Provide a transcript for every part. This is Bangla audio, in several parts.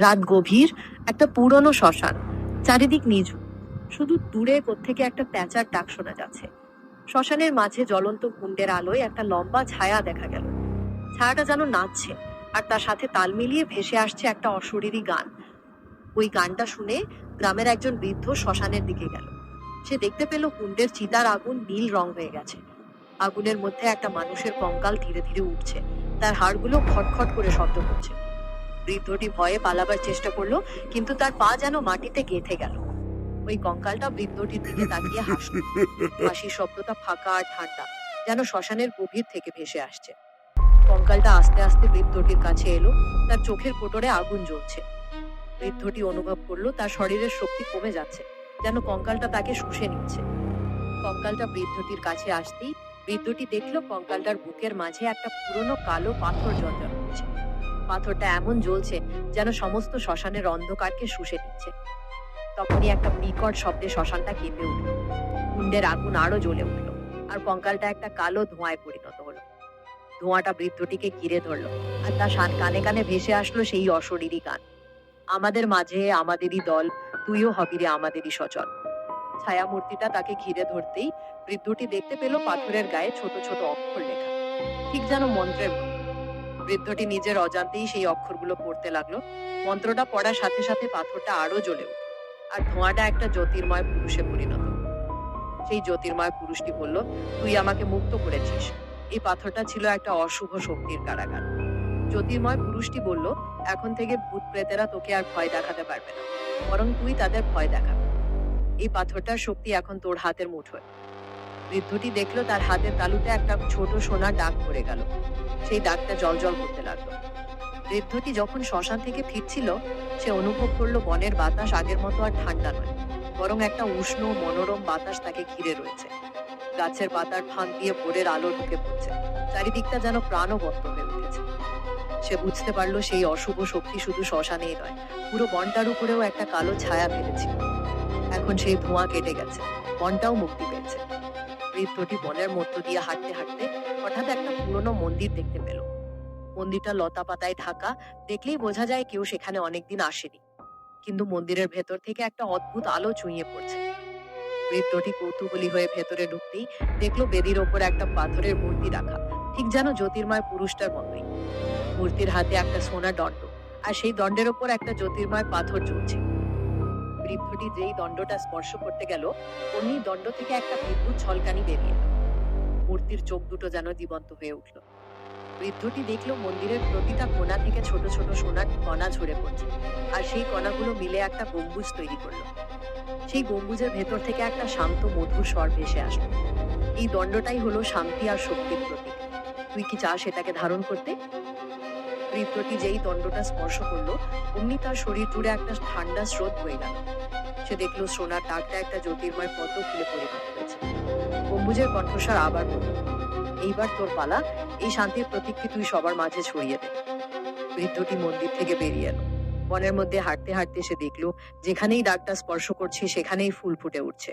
রাত গভীর, একটা পুরনো শ্মশান, চারিদিক নিঝুম। শুধু দূরে কোত্থেকে একটা প্যাঁচার ডাক শোনা যাচ্ছে। শ্মশানের মাঝে জ্বলন্ত কুণ্ডের আলোয় একটা লম্বা ছায়া দেখা গেল। ছায়াটা যেন নাচছে, আর তার সাথে তাল মিলিয়ে ভেসে আসছে একটা অশরীরী গান। ওই গানটা শুনে গ্রামের একজন বৃদ্ধ শ্মশানের দিকে গেল। সে দেখতে পেল কুণ্ডের চিতার আগুন নীল রং হয়ে গেছে। আগুনের মধ্যে একটা মানুষের কঙ্কাল ধীরে ধীরে উঠছে, তার হাড়গুলো খটখট করে শব্দ করছে। বৃদ্ধটি ভয়ে পালাবার চেষ্টা করলো, কিন্তু তার পা যেন মাটিতে গেঁথে গেল। ওই কঙ্কালটা বৃদ্ধটির দিকে তাকিয়ে হাসল। হাসির শব্দটা ফাঁকা আর ঠান্ডা, যেন শ্মশানের গভীর থেকে ভেসে আসছে। কঙ্কালটা আস্তে আস্তে বৃদ্ধটির কাছে এলো, তার চোখের কোটরে আগুন জ্বলছে। বৃদ্ধটি অনুভব করলো তার শরীরের শক্তি কমে যাচ্ছে, যেন কঙ্কালটা তাকে শুষে নিচ্ছে। কঙ্কালটা বৃদ্ধটির কাছে আসতেই বৃদ্ধটি দেখলো কঙ্কালটার বুকের মাঝে একটা পুরনো কালো পাথর জ্বলজ্বল করছে। পাথরটা এমন জ্বলছে যেন সমস্ত শ্মশানের অন্ধকারকে শুষে নিচ্ছে। তখনই একটা বিকট শব্দে শ্মশানটা কেঁপে উঠল। কুণ্ডের আগুন আরো জ্বলে উঠল, আর কঙ্কালটা একটা কালো ধোঁয়ায় পরিণত হলো। ধোঁয়াটা বৃদ্ধটিকে ঘিরে ধরলো, আর তার কানে কানে ভেসে আসলো সেই অশরীরী গান, আমাদের মাঝে আমাদেরই দল, তুইও হবি রে আমাদেরই সচল। ছায়া মূর্তিটা তাকে ঘিরে ধরতেই বৃদ্ধটি দেখতে পেল পাথরের গায়ে ছোট ছোট অক্ষর লেখা, ঠিক যেন মন্ত্রের মতো। বৃদ্ধটি নিজের অজান্তেই সেই অক্ষরগুলো পড়তে লাগলো। মন্ত্রটা পড়ার সাথে সাথে পাথরটা আরো জ্বলে উঠল, আর ধোঁয়াটা একটা জ্যোতির্ময় পুরুষে পরিণত হলো। সেই জ্যোতির্ময় পুরুষটি বলল, তুই আমাকে মুক্ত করেছিস। এই পাথরটা ছিল একটা অশুভ শক্তির কারাগার। জ্যোতির্ময় পুরুষটি বলল, এখন থেকে ভূত প্রেতেরা তোকে আর ভয় দেখাতে পারবে না, বরং তুই তাদের ভয় দেখাবে। এই পাথরটার শক্তি এখন তোর হাতের মুঠোয়। বৃদ্ধটি দেখলো তার হাতের তালুতে একটা ছোট সোনার দাগ পড়ে গেল। সেই দাগটা জলজল করতে লাগলো। বৃদ্ধটি যখন শ্মশান থেকে ফিরছিল, সে অনুভব করলো বনের বাতাস আগের মতো আর ঠান্ডা নয়, বরং একটা উষ্ণ মনোরম বাতাস তাকে ঘিরে রয়েছে। গাছের পাতার ফাঁক দিয়ে ভোরের আলো ঢুকে পড়ছে, চারিদিকটা যেন প্রাণবন্ত হয়ে উঠেছে। সে বুঝতে পারলো সেই অশুভ শক্তি শুধু শ্মশানেই নয়, পুরো বনটার উপরেও একটা কালো ছায়া ফেলেছিল। এখন সেই ধোঁয়া কেটে গেছে, বনটাও মুক্তি পেয়েছে। বৃদ্ধটি বনের মধ্য দিয়ে হাঁটতে হাঁটতে হঠাৎ একটা পুরনো মন্দির দেখতে পেল। মন্দিরটা লতা পাতায় ঢাকা, দেখলেই বোঝা যায় কেউ সেখানে অনেকদিন আসেনি। কিন্তু মন্দিরের ভেতর থেকে একটা অদ্ভুত আলো চুইয়ে পড়ছে। বৃদ্ধটি কৌতূহলী হয়ে ভেতরে ঢুকতেই দেখলো বেদির ওপর একটা পাথরের মূর্তি রাখা, ঠিক যেন জ্যোতির্ময় পুরুষটার মতোই। মূর্তির হাতে একটা সোনার দণ্ড, আর সেই দণ্ডের ওপর একটা জ্যোতির্ময় পাথর ঝুলছে। বৃদ্ধটি যেই দণ্ডটা স্পর্শ করতে গেল, অমনি দণ্ড থেকে একটা বিদ্যুৎ ঝলকানি বেরিয়ে এলো। মূর্তির চোখ দুটো যেন জীবন্ত হয়ে উঠল। বৃদ্ধটি দেখলো মন্দিরের প্রতিটা কোণা থেকে ছোট ছোট সোনার কণা ঝরে পড়ছে, আর সেই কণাগুলো মিলে একটা গম্বুজ তৈরি করলো। সেই গম্বুজের ভেতর থেকে একটা শান্ত মধুর স্বর ভেসে আসলো, এই দণ্ডটাই হলো শান্তি আর শক্তির প্রতীক। তুই কি চাস এটাকে ধারণ করতে? বৃদ্ধটি যেই দণ্ডটা স্পর্শ করলো, অমনি তার শরীর জুড়ে একটা ঠান্ডা স্রোত বয়ে গেল। সে দেখলো সোনার দাগটা একটা জ্যোতির্ময় পদ্ম ফুলে পরিণত হয়েছে। গম্বুজের কণ্ঠস্বর আবার বলল, এইবার তোর পালা, এই শান্তির প্রতীককে তুই সবার মাঝে ছড়িয়ে দে। বৃদ্ধটি মন্দির থেকে বেরিয়ে এলো। বনের মধ্যে হাঁটতে হাঁটতে সে দেখলো যেখানেই দাগটা স্পর্শ করছে সেখানেই ফুল ফুটে উঠছে।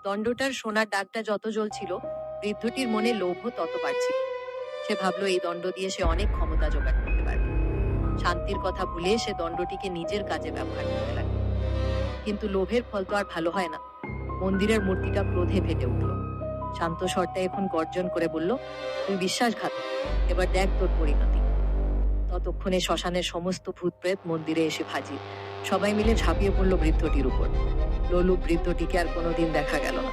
দণ্ডটার সোনার দাগটা যত জ্বলছিল, বৃদ্ধটির মনে লোভ তত বাড়ছিল। সে ভাবলো এই দণ্ড দিয়ে সে অনেক ক্ষমতা জোগাড় করতে পারবে। শান্তির কথা ভুলে সে দণ্ডটিকে নিজের কাজে ব্যবহার করতে লাগলো। কিন্তু লোভের ফল তো আর ভালো হয় না। মন্দিরের মূর্তিটা ক্রোধে ফেটে উঠল। শান্ত স্বরটা এখন গর্জন করে বলল, তুই বিশ্বাসঘাতক, এবার দেখ তোর পরিণতি। ততক্ষণে শ্মশানের সমস্ত ভূত প্রেত মন্দিরে এসে হাজির। সবাই মিলে ঝাঁপিয়ে পড়লো বৃদ্ধটির উপর। লোলুপ বৃদ্ধটিকে আর কোনোদিন দেখা গেল না।